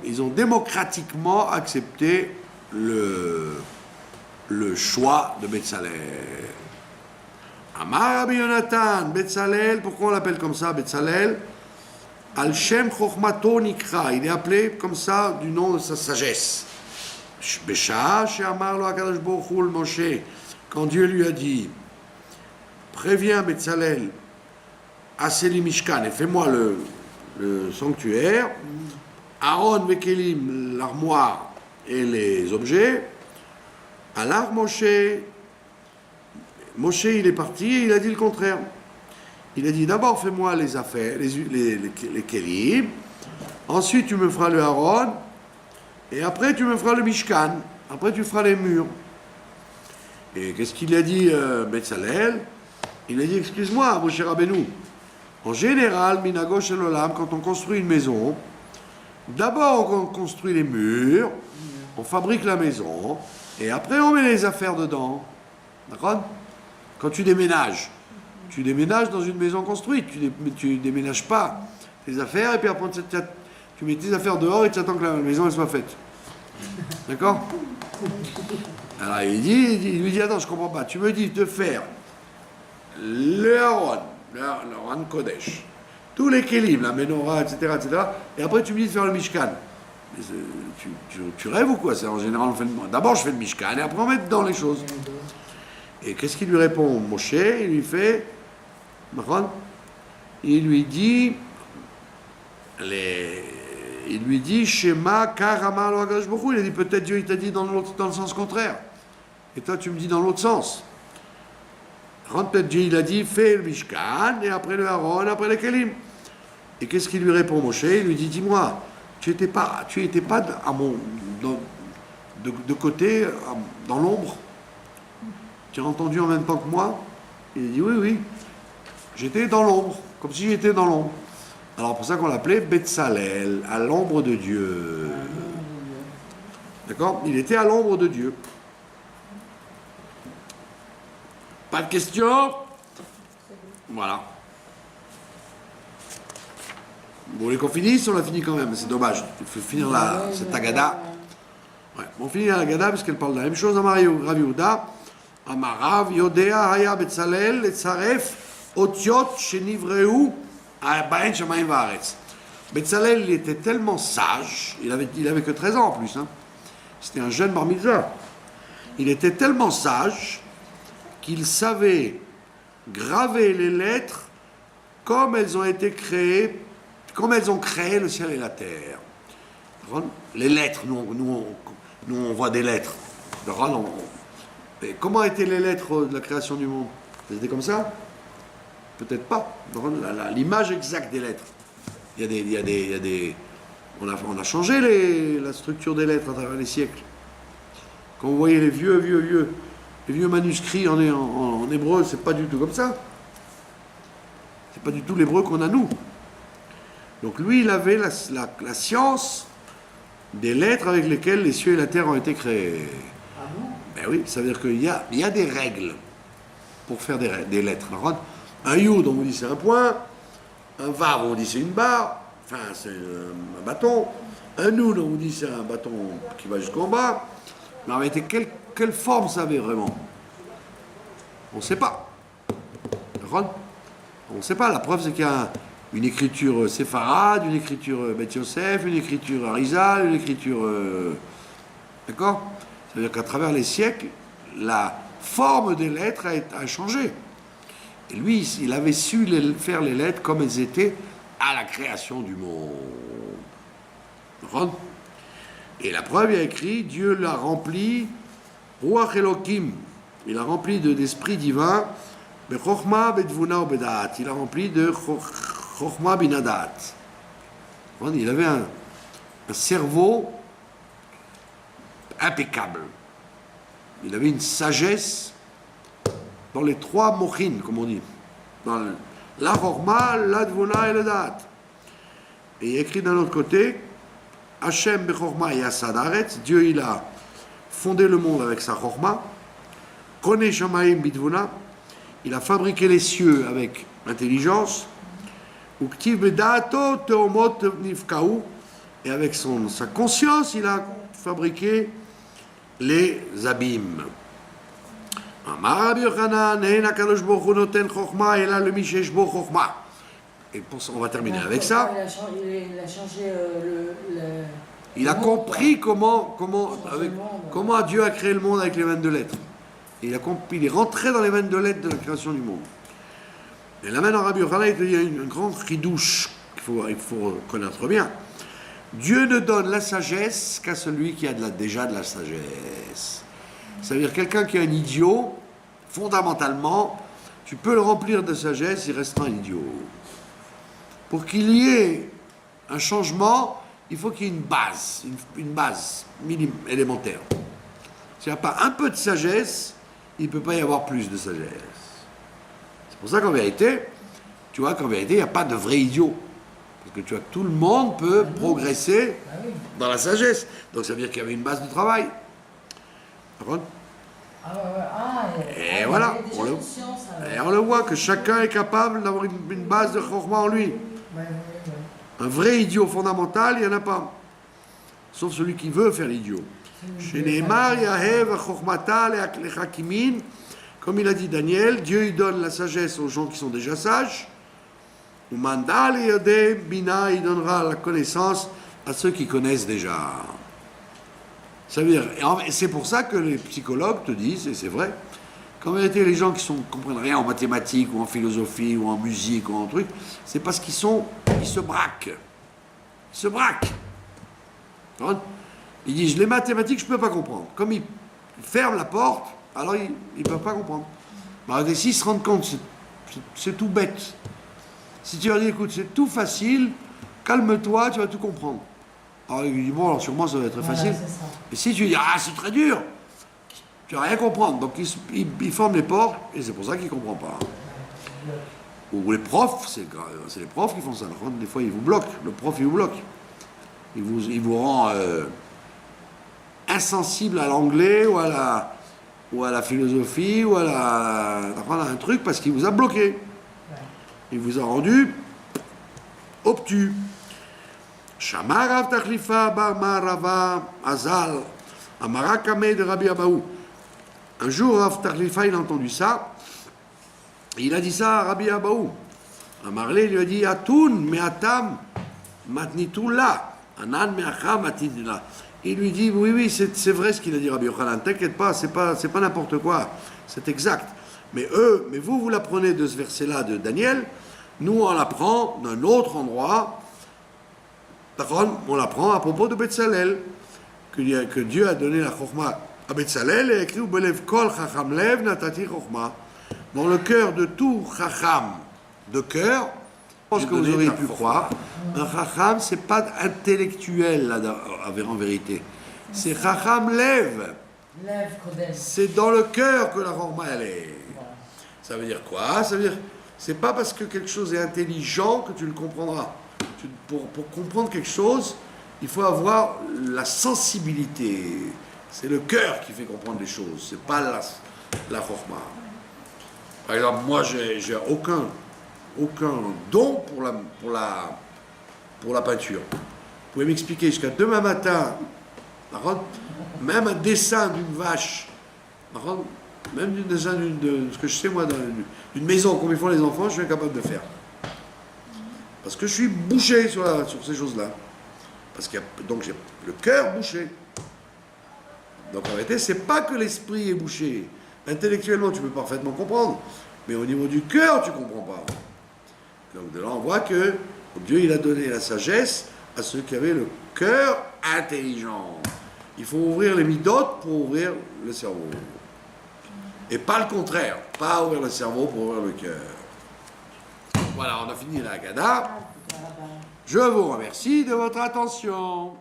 ils ont démocratiquement accepté le choix de Betzalel. Amar Rabbi Yonatan, Betzalel, pourquoi on l'appelle comme ça, Betzalel? Al Shem Chochmato Nikra, il est appelé comme ça du nom de sa sagesse. Besha She'amar lo HaKadosh Baruch Hu Moshe, quand Dieu lui a dit, préviens Betzalel, Aseli Mishkan, et fais-moi le sanctuaire, Aaron Vekelim, l'armoire et les objets, alors Moshe, il est parti et il a dit le contraire. Il a dit d'abord fais-moi les affaires, les kelim, ensuite tu me feras le Aaron, et après tu me feras le Mishkan, après tu feras les murs. Et qu'est-ce qu'il a dit Betzalel? Il a dit excuse-moi Moshe Rabbeinu, en général, Minago Shel Olam, quand on construit une maison, d'abord on construit les murs, on fabrique la maison, et après on met les affaires dedans. D'accord? Quand tu déménages dans une maison construite, tu déménages pas tes affaires, et puis après tu mets tes affaires dehors et tu attends que la maison elle soit faite. D'accord? Alors il lui dit attends, je comprends pas, tu me dis de faire le Aaron, Kodesh, tous les Kélim, la Menorah, etc., et après tu me dis de faire le Mishkan. Mais, tu rêves ou quoi? C'est en général, d'abord je fais le Mishkan, et après on met dedans les choses. Et qu'est-ce qu'il lui répond Moshe? Il lui fait, il lui dit, Shema Karama lo HaKadosh Baruch Hu. Il a dit, peut-être Dieu il t'a dit dans le sens contraire. Et toi tu me dis dans l'autre sens. Peut-être Dieu il a dit, fais le Mishkan, et après le Aaron, après les Kelim. Et qu'est-ce qu'il lui répond Moshe? Il lui dit, dis-moi, tu étais pas de côté, dans l'ombre? Tu as entendu en même temps que moi? Il dit oui, j'étais dans l'ombre, comme si j'étais dans l'ombre. Alors pour ça qu'on l'appelait Betzalel, à l'ombre de Dieu. D'accord? Il était à l'ombre de Dieu. Pas de questions? Voilà. Vous voulez qu'on finisse? On l'a fini quand même, c'est dommage. Il faut finir cette Agada. Ouais, on finit la Agada parce qu'elle parle de la même chose. Amar Rav Yehuda. Amarav Yodea Haya Betzalel Etzaref Otiot Shenivreu Baen Shamayim Vaaretz. Betzalel, il était tellement sage, il avait que 13 ans en plus, hein. C'était un jeune bar mitzvah. Il était tellement sage qu'il savait graver les lettres comme elles ont été créées, comme elles ont créé le ciel et la terre. Les lettres, nous on voit des lettres. Et comment étaient les lettres de la création du monde? C'était comme ça? Peut-être pas. L'image exacte des lettres. On a changé la structure des lettres à travers les siècles. Quand vous voyez les vieux manuscrits en hébreu, c'est pas du tout comme ça. C'est pas du tout l'hébreu qu'on a nous. Donc lui, il avait la science des lettres avec lesquelles les cieux et la terre ont été créés. Ah bon? Ben oui, ça veut dire qu'il y a des règles pour faire des lettres. Un yud, on vous dit c'est un point. Un vav, on dit c'est une barre. Enfin, c'est un bâton. Un nun, on vous dit c'est un bâton qui va jusqu'en bas. Mais en réalité, quelle forme ça avait vraiment? On ne sait pas. On ne sait pas. La preuve, c'est qu'il y a une écriture séfarade, une écriture Beth Yosef, une écriture Arizal, une écriture... D'accord? Ça veut dire qu'à travers les siècles, la forme des lettres a changé. Et lui, il avait su faire les lettres comme elles étaient à la création du monde. D'accord? Et la preuve, il a écrit, Dieu l'a rempli, Ruach Elokim, il a rempli d'esprit divin, Bechokma, Bedvuna, Bedaat. Il a rempli de Chokma, Binadat. Il avait un cerveau impeccable. Il avait une sagesse dans les trois mochin, comme on dit. Dans la Chokma, la Dvuna et le Dat. Et il écrit d'un autre côté, Hashem Bechokma Yasad Aretz, Dieu il a fondé le monde avec sa Chokma, Kone Shamayim Bidvuna, il a fabriqué les cieux avec intelligence, Uktiv Bedato Teomot Nifkaou, et avec sa conscience, il a fabriqué les abîmes. Amar Rabbi Yochanan, Ein HaKadosh Baruch Hu noten Chokma, ela lemí sheyesh bo Chokma. Et on va terminer avec ça. Il a changé Il a compris comment Dieu a créé le monde avec les 22 lettres. Il est rentré dans les 22 lettres de la création du monde. Et là maintenant, Rabbi Yochanan, il y a une grande ridouche qu'il faut connaître bien. Dieu ne donne la sagesse qu'à celui qui a déjà de la sagesse. Ça veut dire quelqu'un qui est un idiot, fondamentalement, tu peux le remplir de sagesse, il restera un idiot. Pour qu'il y ait un changement, il faut qu'il y ait une base minime, élémentaire. S'il n'y a pas un peu de sagesse, il ne peut pas y avoir plus de sagesse. C'est pour ça qu'en vérité, tu vois qu'en vérité, il n'y a pas de vrai idiot. Parce que tu vois, tout le monde peut progresser dans la sagesse. Donc ça veut dire qu'il y avait une base de travail. Par contre, et voilà, on le voit que chacun est capable d'avoir une base de chorma en lui. Un vrai idiot fondamental, il n'y en a pas. Sauf celui qui veut faire l'idiot. Comme il a dit Daniel, Dieu il donne la sagesse aux gens qui sont déjà sages. Ou mandal et bina, il donnera la connaissance à ceux qui connaissent déjà. Ça veut dire, et c'est pour ça que les psychologues te disent, et c'est vrai, qu'en vérité les gens qui ne comprennent rien en mathématiques ou en philosophie ou en musique ou en truc, c'est parce qu'ils se braquent. Ils se braquent. Ils disent, les mathématiques, je ne peux pas comprendre. Comme ils ferment la porte, alors ils ne peuvent pas comprendre. Mais s'ils se rendent compte, c'est tout bête. Si tu leur dis, écoute, c'est tout facile, calme-toi, tu vas tout comprendre. Alors il dit, bon, alors sûrement ça va être facile. Et si tu dis, ah, c'est très dur, tu vas rien comprendre. Donc ils ferment les portes, et c'est pour ça qu'ils ne comprennent pas. Ou les profs, c'est les profs qui font ça. Des fois, ils vous bloquent. Le prof, il vous bloque. Il vous rend insensible à l'anglais ou à la philosophie ou d'apprendre un truc parce qu'il vous a bloqué. Il vous a rendu obtus. Shamar Rav Tachlifa bar Marava Azal Amara Kameh de Rabbi Abaou. Un jour, Rav Tachlifa, il a entendu ça. Il a dit ça à Rabbi Abaou. Amarlé lui a dit Atun me'atam matnitula anan me'acham matnitula. Il lui dit oui, c'est vrai ce qu'il a dit Rabbi Yochanan. T'inquiète pas, c'est pas n'importe quoi, c'est exact. Mais vous l'apprenez de ce verset-là de Daniel. Nous, on l'apprend d'un autre endroit. On l'apprend à propos de Betzalel, que Dieu a donné la chokma à Betzalel et écrit Belev kol chacham lev natati chokma. Dans le cœur de tout chacham de cœur, je pense que vous auriez pu croire, un chacham, c'est pas intellectuel là, en vérité. C'est chacham lev. C'est dans le cœur que la chokma elle est. Ça veut dire quoi? Ça veut dire, c'est pas parce que quelque chose est intelligent que tu le comprendras. Pour comprendre quelque chose, il faut avoir la sensibilité. C'est le cœur qui fait comprendre les choses, c'est pas la chokma. Par exemple, moi, j'ai aucun don pour la peinture. Vous pouvez m'expliquer jusqu'à demain matin, même un dessin d'une vache, même un dessin de ce que je sais moi, d'une maison, comme ils font les enfants, je suis incapable de faire. Parce que je suis bouché sur ces choses-là. Donc j'ai le cœur bouché. Donc en réalité, c'est pas que l'esprit est bouché. Intellectuellement, tu peux parfaitement comprendre. Mais au niveau du cœur, tu ne comprends pas. Donc de là, on voit que Dieu, il a donné la sagesse à ceux qui avaient le cœur intelligent. Il faut ouvrir les midotes pour ouvrir le cerveau. Et pas le contraire. Pas ouvrir le cerveau pour ouvrir le cœur. Voilà, on a fini la Haggadah. Je vous remercie de votre attention.